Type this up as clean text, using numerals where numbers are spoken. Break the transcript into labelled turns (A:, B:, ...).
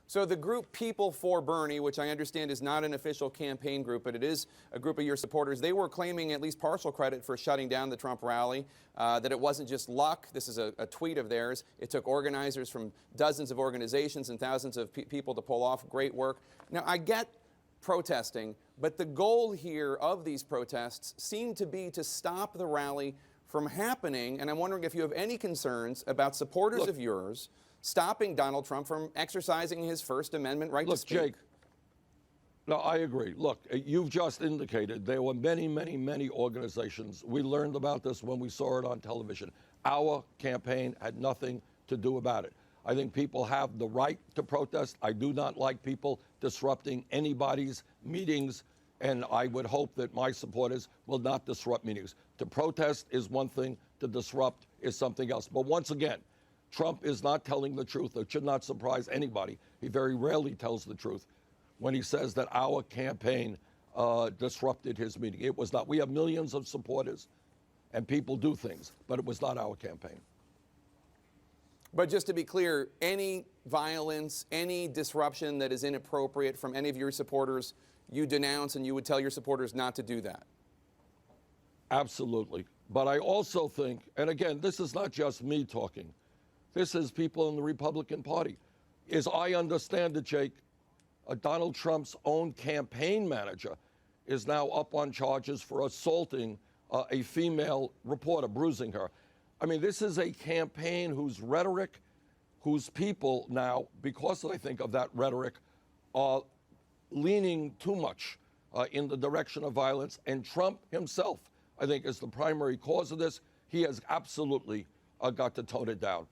A: So the group People for Bernie, which I understand is not an official campaign group, but it is a group of your supporters, they were claiming at least partial credit for shutting down the Trump rally, that it wasn't just luck. This is a tweet of theirs. It took organizers from dozens of organizations and thousands of people to pull off. Great work. Now, I get protesting, but the goal here of these protests seemed to be to stop the rally from happening, and I'm wondering if you have any concerns about supporters of yours stopping Donald Trump from exercising his First Amendment right to speak.
B: Jake, no, I agree. Look, you've just indicated there were many, many, many organizations. We learned about this when we saw it on television. Our campaign had nothing to do about it. I think people have the right to protest. I do not like people disrupting anybody's meetings, and I would hope that my supporters will not disrupt meetings. To protest is one thing, to disrupt is something else. But once again, Trump is not telling the truth. It should not surprise anybody. He very rarely tells the truth when he says that our campaign disrupted his meeting. It was not. We have millions of supporters, and people do things, but it was not our campaign.
A: But just to be clear, any violence, any disruption that is inappropriate from any of your supporters, you denounce, and you would tell your supporters not to do that?
B: Absolutely. But I also think, and again, this is not just me talking. This is people in the Republican Party. As I understand it, Jake, Donald Trump's own campaign manager is now up on charges for assaulting a female reporter, bruising her. I mean, this is a campaign whose rhetoric, whose people now, because I think of that rhetoric, are leaning too much in the direction of violence. And Trump himself, I think, is the primary cause of this. He has absolutely got to tone it down.